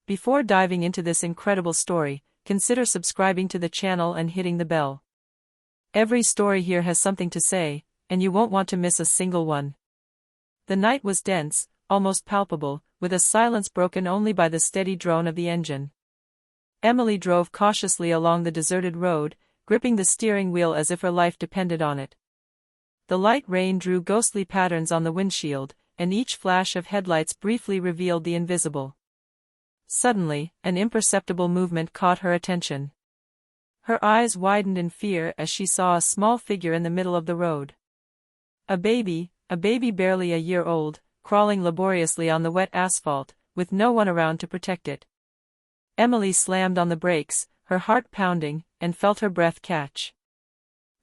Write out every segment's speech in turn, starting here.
Before diving into this incredible story, consider subscribing to the channel and hitting the bell. Every story here has something to say, and you won't want to miss a single one. The night was dense, almost palpable, with a silence broken only by the steady drone of the engine. Emily drove cautiously along the deserted road, gripping the steering wheel as if her life depended on it. The light rain drew ghostly patterns on the windshield, and each flash of headlights briefly revealed the invisible. Suddenly, an imperceptible movement caught her attention. Her eyes widened in fear as she saw a small figure in the middle of the road. A baby barely a year old, crawling laboriously on the wet asphalt, with no one around to protect it. Emily slammed on the brakes, her heart pounding, and felt her breath catch.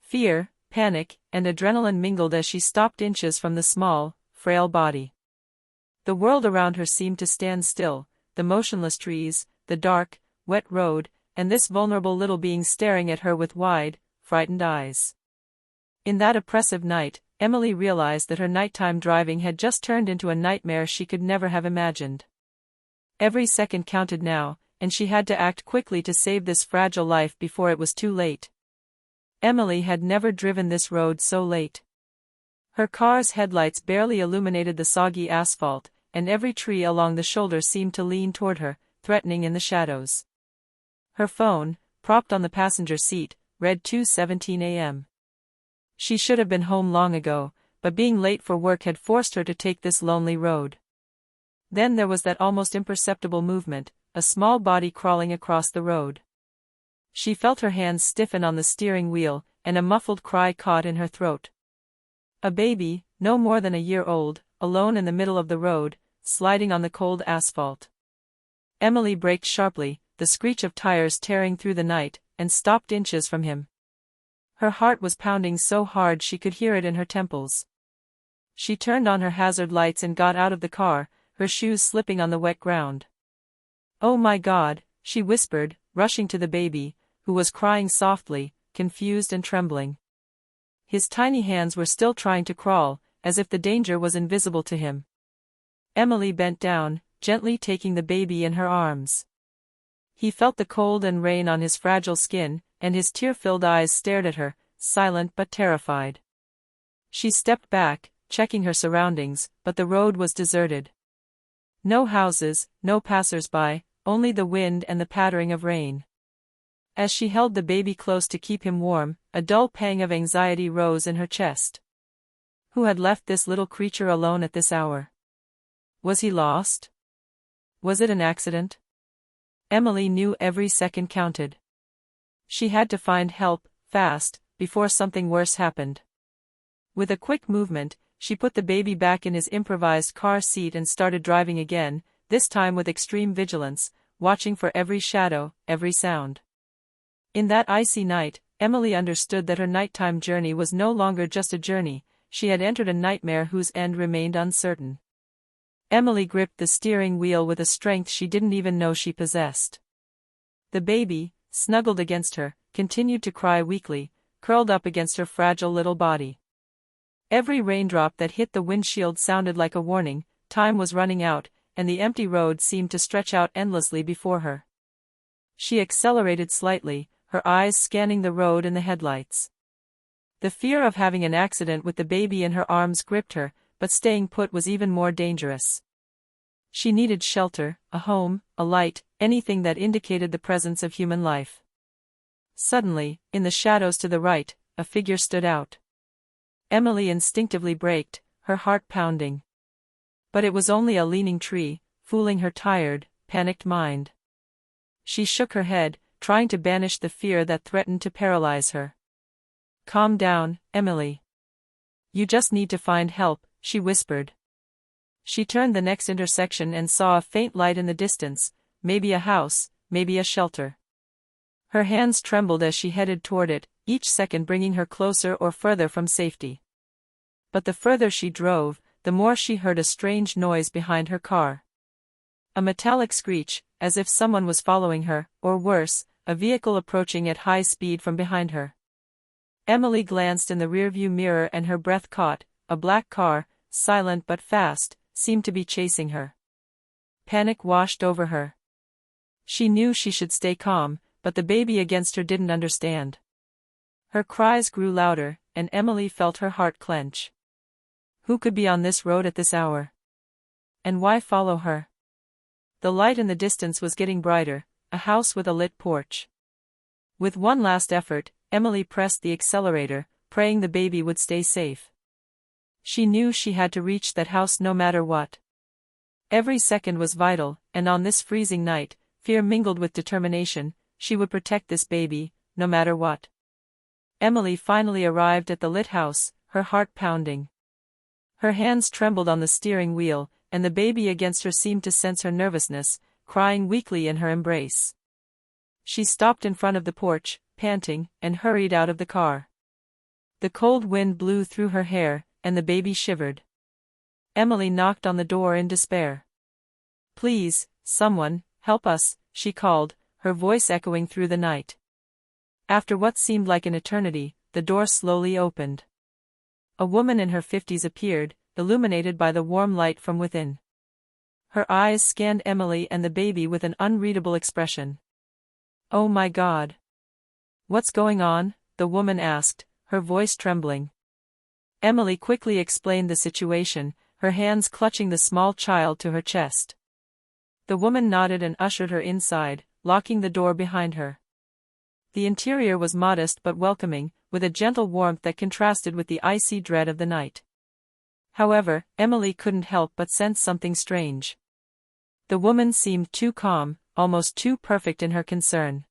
Fear, panic, and adrenaline mingled as she stopped inches from the small, frail body. The world around her seemed to stand still, the motionless trees, the dark, wet road, and this vulnerable little being staring at her with wide, frightened eyes. In that oppressive night, Emily realized that her nighttime driving had just turned into a nightmare she could never have imagined. Every second counted now, and she had to act quickly to save this fragile life before it was too late. Emily had never driven this road so late. Her car's headlights barely illuminated the soggy asphalt, and every tree along the shoulder seemed to lean toward her, threatening in the shadows. Her phone, propped on the passenger seat, read 2:17 a.m. She should have been home long ago, but being late for work had forced her to take this lonely road. Then there was that almost imperceptible movement, a small body crawling across the road. She felt her hands stiffen on the steering wheel, and a muffled cry caught in her throat. A baby, no more than a year old, alone in the middle of the road, sliding on the cold asphalt. Emily braked sharply, the screech of tires tearing through the night, and stopped inches from him. Her heart was pounding so hard she could hear it in her temples. She turned on her hazard lights and got out of the car, her shoes slipping on the wet ground. "Oh my God," she whispered, rushing to the baby, who was crying softly, confused and trembling. His tiny hands were still trying to crawl, as if the danger was invisible to him. Emily bent down, gently taking the baby in her arms. He felt the cold and rain on his fragile skin, and his tear-filled eyes stared at her, silent but terrified. She stepped back, checking her surroundings, but the road was deserted. No houses, no passers-by, only the wind and the pattering of rain. As she held the baby close to keep him warm, a dull pang of anxiety rose in her chest. Who had left this little creature alone at this hour? Was he lost? Was it an accident? Emily knew every second counted. She had to find help, fast, before something worse happened. With a quick movement, she put the baby back in his improvised car seat and started driving again, this time with extreme vigilance, watching for every shadow, every sound. In that icy night, Emily understood that her nighttime journey was no longer just a journey, she had entered a nightmare whose end remained uncertain. Emily gripped the steering wheel with a strength she didn't even know she possessed. The baby, snuggled against her, continued to cry weakly, curled up against her fragile little body. Every raindrop that hit the windshield sounded like a warning, time was running out, and the empty road seemed to stretch out endlessly before her. She accelerated slightly, her eyes scanning the road and the headlights. The fear of having an accident with the baby in her arms gripped her, but staying put was even more dangerous. She needed shelter, a home, a light, anything that indicated the presence of human life. Suddenly, in the shadows to the right, a figure stood out. Emily instinctively braked, her heart pounding. But it was only a leaning tree, fooling her tired, panicked mind. She shook her head, trying to banish the fear that threatened to paralyze her. "Calm down, Emily. You just need to find help," she whispered. She turned the next intersection and saw a faint light in the distance, maybe a house, maybe a shelter. Her hands trembled as she headed toward it, each second bringing her closer or further from safety. But the further she drove, the more she heard a strange noise behind her car. A metallic screech, as if someone was following her, or worse, a vehicle approaching at high speed from behind her. Emily glanced in the rearview mirror and her breath caught. A black car, silent but fast, seemed to be chasing her. Panic washed over her. She knew she should stay calm, but the baby against her didn't understand. Her cries grew louder, and Emily felt her heart clench. Who could be on this road at this hour? And why follow her? The light in the distance was getting brighter, a house with a lit porch. With one last effort, Emily pressed the accelerator, praying the baby would stay safe. She knew she had to reach that house no matter what. Every second was vital, and on this freezing night, fear mingled with determination. She would protect this baby, no matter what. Emily finally arrived at the lit house, her heart pounding. Her hands trembled on the steering wheel, and the baby against her seemed to sense her nervousness, crying weakly in her embrace. She stopped in front of the porch, panting, and hurried out of the car. The cold wind blew through her hair, and the baby shivered. Emily knocked on the door in despair. "Please, someone, help us," she called, her voice echoing through the night. After what seemed like an eternity, the door slowly opened. A woman in her 50s appeared, illuminated by the warm light from within. Her eyes scanned Emily and the baby with an unreadable expression. "Oh my God. What's going on?" the woman asked, her voice trembling. Emily quickly explained the situation, her hands clutching the small child to her chest. The woman nodded and ushered her inside, locking the door behind her. The interior was modest but welcoming, with a gentle warmth that contrasted with the icy dread of the night. However, Emily couldn't help but sense something strange. The woman seemed too calm, almost too perfect in her concern.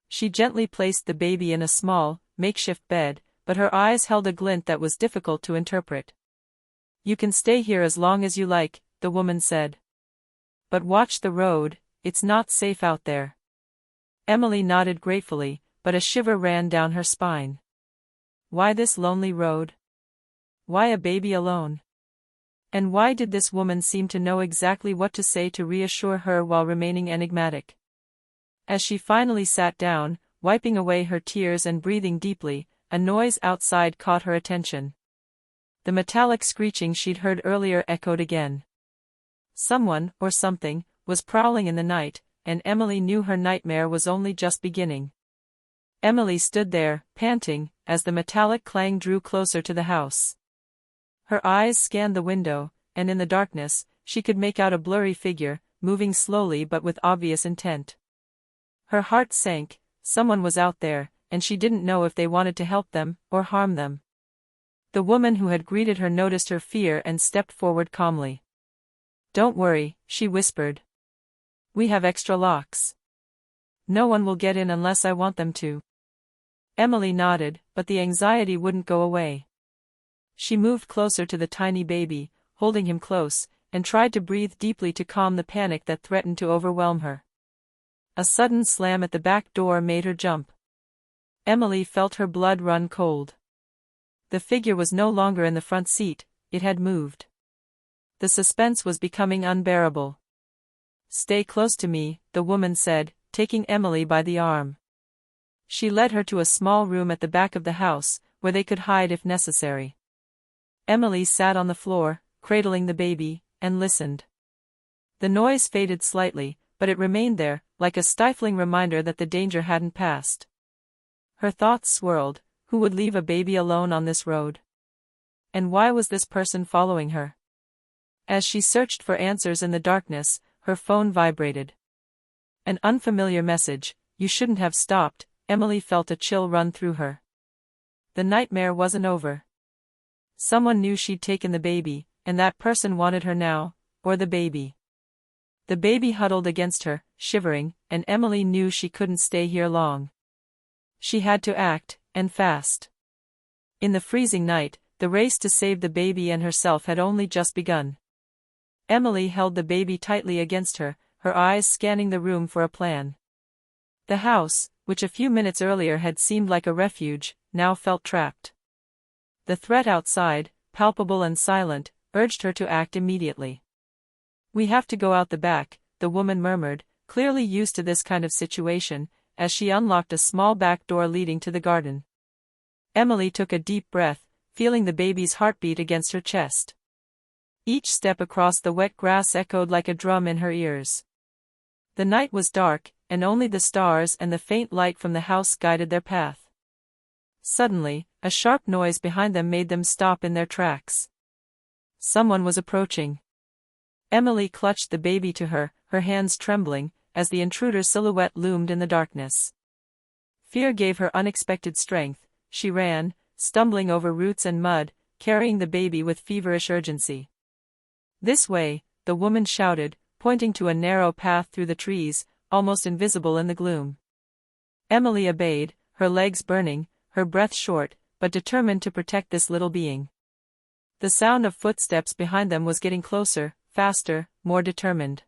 She gently placed the baby in a small, makeshift bed, but her eyes held a glint that was difficult to interpret. "You can stay here as long as you like," the woman said. "But watch the road, it's not safe out there." Emily nodded gratefully, but a shiver ran down her spine. Why this lonely road? Why a baby alone? And why did this woman seem to know exactly what to say to reassure her while remaining enigmatic? As she finally sat down, wiping away her tears and breathing deeply, a noise outside caught her attention. The metallic screeching she'd heard earlier echoed again. Someone, or something, was prowling in the night, and Emily knew her nightmare was only just beginning. Emily stood there, panting, as the metallic clang drew closer to the house. Her eyes scanned the window, and in the darkness, she could make out a blurry figure, moving slowly but with obvious intent. Her heart sank. Someone was out there, and she didn't know if they wanted to help them, or harm them. The woman who had greeted her noticed her fear and stepped forward calmly. "Don't worry," she whispered. "We have extra locks. No one will get in unless I want them to." Emily nodded, but the anxiety wouldn't go away. She moved closer to the tiny baby, holding him close, and tried to breathe deeply to calm the panic that threatened to overwhelm her. A sudden slam at the back door made her jump. Emily felt her blood run cold. The figure was no longer in the front seat, it had moved. The suspense was becoming unbearable. "Stay close to me," the woman said, taking Emily by the arm. She led her to a small room at the back of the house, where they could hide if necessary. Emily sat on the floor, cradling the baby, and listened. The noise faded slightly, but it remained there, like a stifling reminder that the danger hadn't passed. Her thoughts swirled. Who would leave a baby alone on this road? And why was this person following her? As she searched for answers in the darkness, her phone vibrated. An unfamiliar message. "You shouldn't have stopped." Emily felt a chill run through her. The nightmare wasn't over. Someone knew she'd taken the baby, and that person wanted her now, or the baby. The baby huddled against her, shivering, and Emily knew she couldn't stay here long. She had to act, and fast. In the freezing night, the race to save the baby and herself had only just begun. Emily held the baby tightly against her, her eyes scanning the room for a plan. The house, which a few minutes earlier had seemed like a refuge, now felt trapped. The threat outside, palpable and silent, urged her to act immediately. "We have to go out the back," the woman murmured, clearly used to this kind of situation, as she unlocked a small back door leading to the garden. Emily took a deep breath, feeling the baby's heartbeat against her chest. Each step across the wet grass echoed like a drum in her ears. The night was dark, and only the stars and the faint light from the house guided their path. Suddenly, a sharp noise behind them made them stop in their tracks. Someone was approaching. Emily clutched the baby to her, her hands trembling, as the intruder's silhouette loomed in the darkness. Fear gave her unexpected strength. She ran, stumbling over roots and mud, carrying the baby with feverish urgency. "This way," the woman shouted, pointing to a narrow path through the trees, almost invisible in the gloom. Emily obeyed, her legs burning, her breath short, but determined to protect this little being. The sound of footsteps behind them was getting closer, faster, more determined.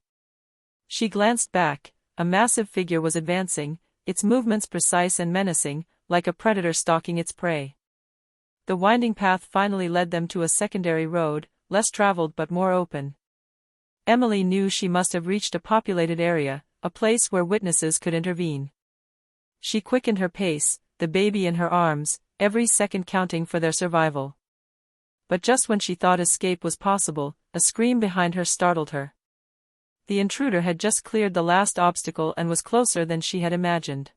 She glanced back. A massive figure was advancing, its movements precise and menacing, like a predator stalking its prey. The winding path finally led them to a secondary road, less traveled but more open. Emily knew she must have reached a populated area, a place where witnesses could intervene. She quickened her pace, the baby in her arms, every second counting for their survival. But just when she thought escape was possible, a scream behind her startled her. The intruder had just cleared the last obstacle and was closer than she had imagined.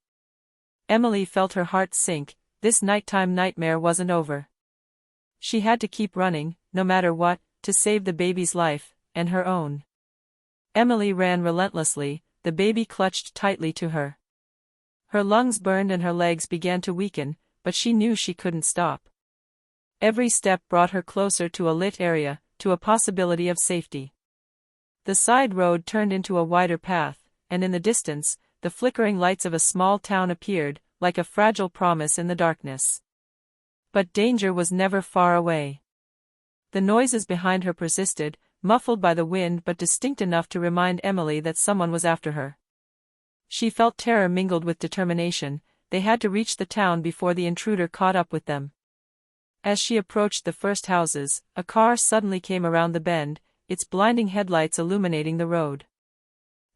Emily felt her heart sink. This nighttime nightmare wasn't over. She had to keep running, no matter what, to save the baby's life, and her own. Emily ran relentlessly, the baby clutched tightly to her. Her lungs burned and her legs began to weaken, but she knew she couldn't stop. Every step brought her closer to a lit area, to a possibility of safety. The side road turned into a wider path, and in the distance, the flickering lights of a small town appeared, like a fragile promise in the darkness. But danger was never far away. The noises behind her persisted, muffled by the wind but distinct enough to remind Emily that someone was after her. She felt terror mingled with determination. They had to reach the town before the intruder caught up with them. As she approached the first houses, a car suddenly came around the bend, its blinding headlights illuminating the road.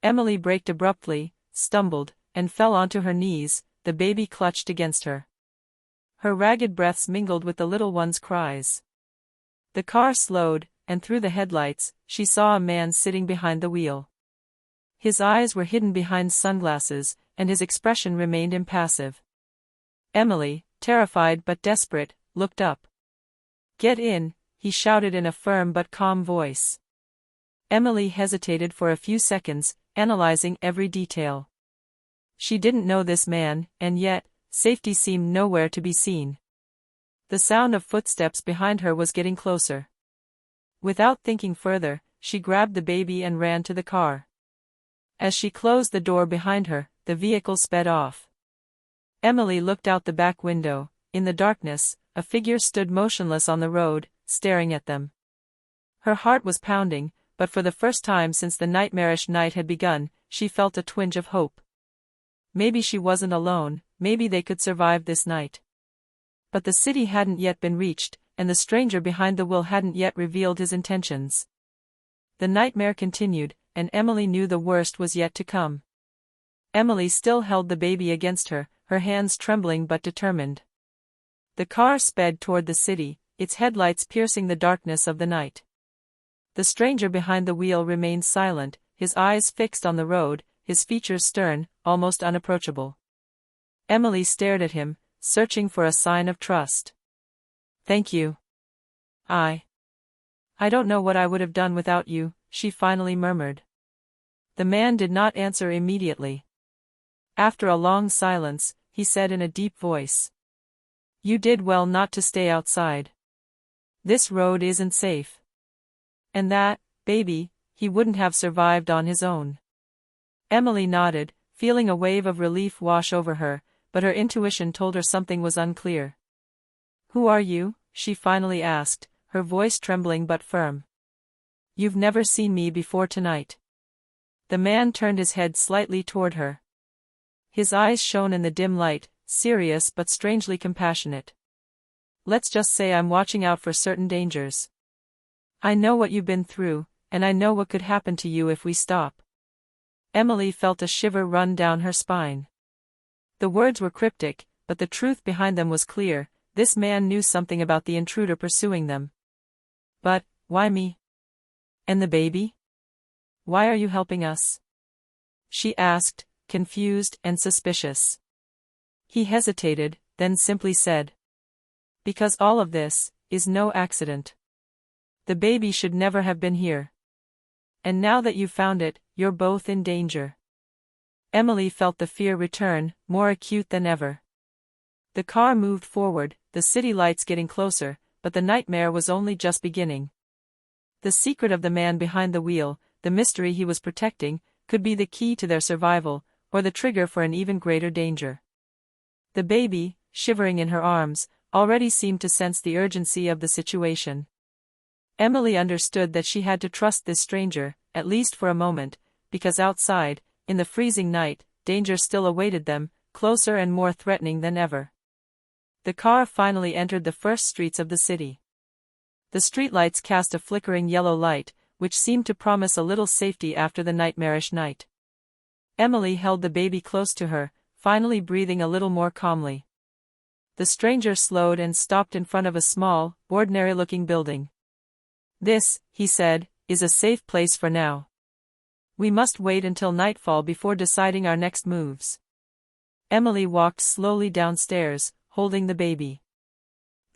Emily braked abruptly, stumbled, and fell onto her knees, the baby clutched against her. Her ragged breaths mingled with the little one's cries. The car slowed, and through the headlights, she saw a man sitting behind the wheel. His eyes were hidden behind sunglasses, and his expression remained impassive. Emily, terrified but desperate, looked up. "Get in," he shouted in a firm but calm voice. Emily hesitated for a few seconds, analyzing every detail. She didn't know this man, and yet, safety seemed nowhere to be seen. The sound of footsteps behind her was getting closer. Without thinking further, she grabbed the baby and ran to the car. As she closed the door behind her, the vehicle sped off. Emily looked out the back window. In the darkness, a figure stood motionless on the road, staring at them. Her heart was pounding, but for the first time since the nightmarish night had begun, she felt a twinge of hope. Maybe she wasn't alone, maybe they could survive this night. But the city hadn't yet been reached, and the stranger behind the wheel hadn't yet revealed his intentions. The nightmare continued, and Emily knew the worst was yet to come. Emily still held the baby against her, her hands trembling but determined. The car sped toward the city, its headlights piercing the darkness of the night. The stranger behind the wheel remained silent, his eyes fixed on the road, his features stern, almost unapproachable. Emily stared at him, searching for a sign of trust. "Thank you. I don't know what I would have done without you," she finally murmured. The man did not answer immediately. After a long silence, he said in a deep voice, "You did well not to stay outside. This road isn't safe. And that baby, he wouldn't have survived on his own." Emily nodded, feeling a wave of relief wash over her, but her intuition told her something was unclear. "Who are you?" she finally asked, her voice trembling but firm. "You've never seen me before tonight." The man turned his head slightly toward her. His eyes shone in the dim light, serious but strangely compassionate. "Let's just say I'm watching out for certain dangers. I know what you've been through, and I know what could happen to you if we stop." Emily felt a shiver run down her spine. The words were cryptic, but the truth behind them was clear. This man knew something about the intruder pursuing them. "But, why me? And the baby? Why are you helping us?" she asked, confused and suspicious. He hesitated, then simply said, "Because all of this is no accident. The baby should never have been here. And now that you've found it, you're both in danger." Emily felt the fear return, more acute than ever. The car moved forward, the city lights getting closer, but the nightmare was only just beginning. The secret of the man behind the wheel, the mystery he was protecting, could be the key to their survival, or the trigger for an even greater danger. The baby, shivering in her arms, already seemed to sense the urgency of the situation. Emily understood that she had to trust this stranger, at least for a moment, because outside, in the freezing night, danger still awaited them, closer and more threatening than ever. The car finally entered the first streets of the city. The streetlights cast a flickering yellow light, which seemed to promise a little safety after the nightmarish night. Emily held the baby close to her, finally breathing a little more calmly. The stranger slowed and stopped in front of a small, ordinary-looking building. "This," he said, "is a safe place for now. We must wait until nightfall before deciding our next moves." Emily walked slowly downstairs, holding the baby.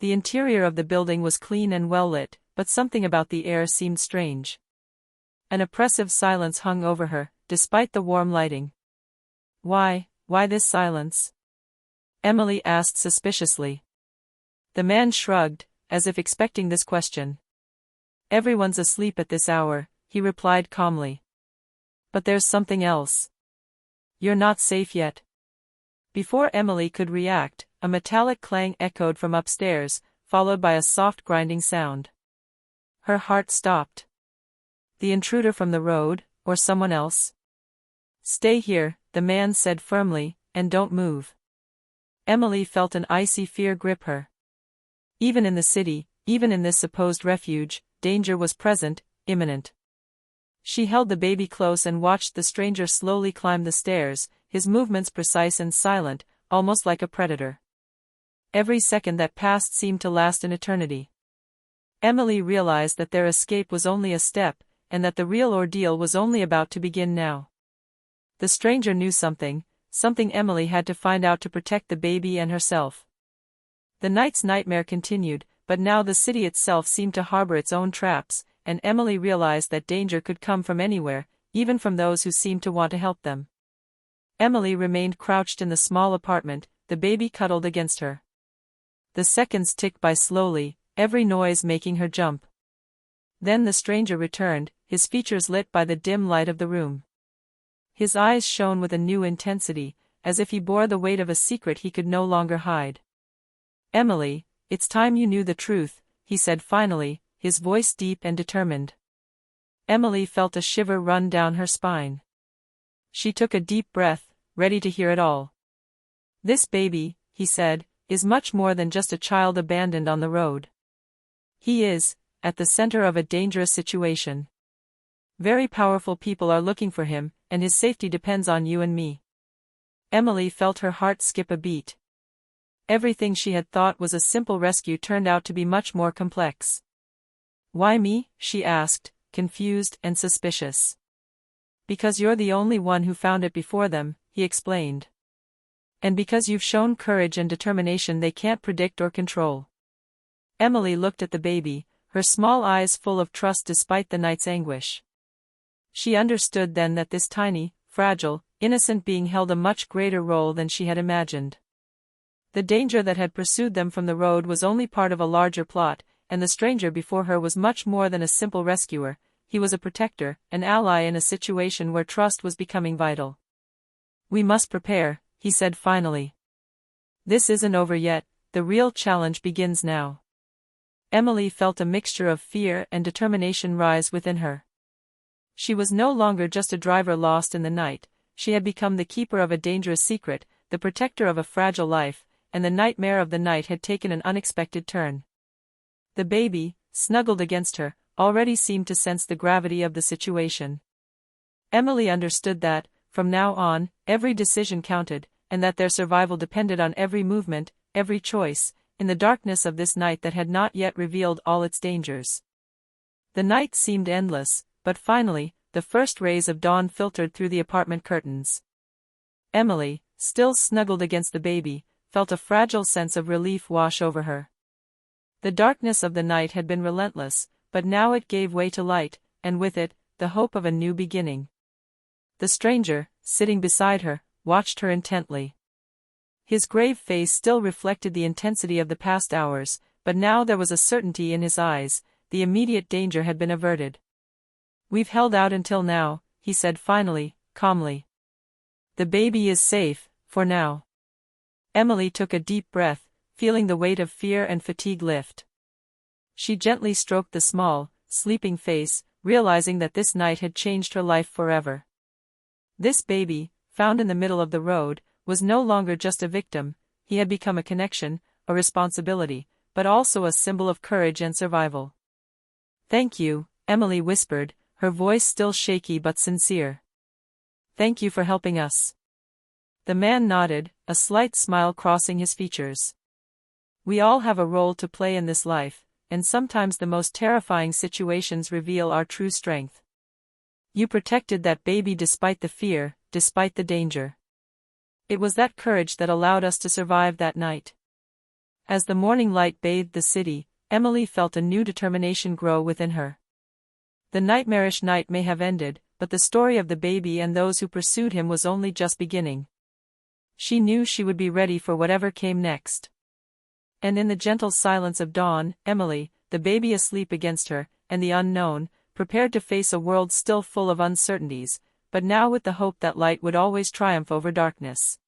The interior of the building was clean and well lit, but something about the air seemed strange. An oppressive silence hung over her, despite the warm lighting. Why this silence?" Emily asked suspiciously. The man shrugged, as if expecting this question. "Everyone's asleep at this hour," he replied calmly. "But there's something else. You're not safe yet." Before Emily could react, a metallic clang echoed from upstairs, followed by a soft grinding sound. Her heart stopped. The intruder from the road, or someone else? "Stay here," the man said firmly, "and don't move." Emily felt an icy fear grip her. Even in the city, even in this supposed refuge, danger was present, imminent. She held the baby close and watched the stranger slowly climb the stairs, his movements precise and silent, almost like a predator. Every second that passed seemed to last an eternity. Emily realized that their escape was only a step, and that the real ordeal was only about to begin now. The stranger knew something Emily had to find out to protect the baby and herself. The night's nightmare continued, but now the city itself seemed to harbor its own traps, and Emily realized that danger could come from anywhere, even from those who seemed to want to help them. Emily remained crouched in the small apartment, the baby cuddled against her. The seconds ticked by slowly, every noise making her jump. Then the stranger returned, his features lit by the dim light of the room. His eyes shone with a new intensity, as if he bore the weight of a secret he could no longer hide. "Emily, it's time you knew the truth," he said finally, his voice deep and determined. Emily felt a shiver run down her spine. She took a deep breath, ready to hear it all. "This baby," he said, "is much more than just a child abandoned on the road. He is, at the center of a dangerous situation. Very powerful people are looking for him, and his safety depends on you and me." Emily felt her heart skip a beat. Everything she had thought was a simple rescue turned out to be much more complex. "Why me?" she asked, confused and suspicious. "Because you're the only one who found it before them," he explained. "And because you've shown courage and determination they can't predict or control." Emily looked at the baby, her small eyes full of trust despite the night's anguish. She understood then that this tiny, fragile, innocent being held a much greater role than she had imagined. The danger that had pursued them from the road was only part of a larger plot, and the stranger before her was much more than a simple rescuer. He was a protector, an ally in a situation where trust was becoming vital. "We must prepare," he said finally. "This isn't over yet, the real challenge begins now." Emily felt a mixture of fear and determination rise within her. She was no longer just a driver lost in the night, she had become the keeper of a dangerous secret, the protector of a fragile life, and the nightmare of the night had taken an unexpected turn. The baby, snuggled against her, already seemed to sense the gravity of the situation. Emily understood that, from now on, every decision counted, and that their survival depended on every movement, every choice, in the darkness of this night that had not yet revealed all its dangers. The night seemed endless, but finally, the first rays of dawn filtered through the apartment curtains. Emily, still snuggled against the baby, felt a fragile sense of relief wash over her. The darkness of the night had been relentless, but now it gave way to light, and with it, the hope of a new beginning. The stranger, sitting beside her, watched her intently. His grave face still reflected the intensity of the past hours, but now there was a certainty in his eyes. The immediate danger had been averted. "We've held out until now," he said finally, calmly. "The baby is safe, for now." Emily took a deep breath, feeling the weight of fear and fatigue lift. She gently stroked the small, sleeping face, realizing that this night had changed her life forever. This baby, found in the middle of the road, was no longer just a victim. He had become a connection, a responsibility, but also a symbol of courage and survival. "Thank you," Emily whispered, her voice still shaky but sincere. "Thank you for helping us." The man nodded, a slight smile crossing his features. "We all have a role to play in this life, and sometimes the most terrifying situations reveal our true strength. You protected that baby despite the fear, despite the danger. It was that courage that allowed us to survive that night." As the morning light bathed the city, Emily felt a new determination grow within her. The nightmarish night may have ended, but the story of the baby and those who pursued him was only just beginning. She knew she would be ready for whatever came next. And in the gentle silence of dawn, Emily, the baby asleep against her, and the unknown, prepared to face a world still full of uncertainties, but now with the hope that light would always triumph over darkness.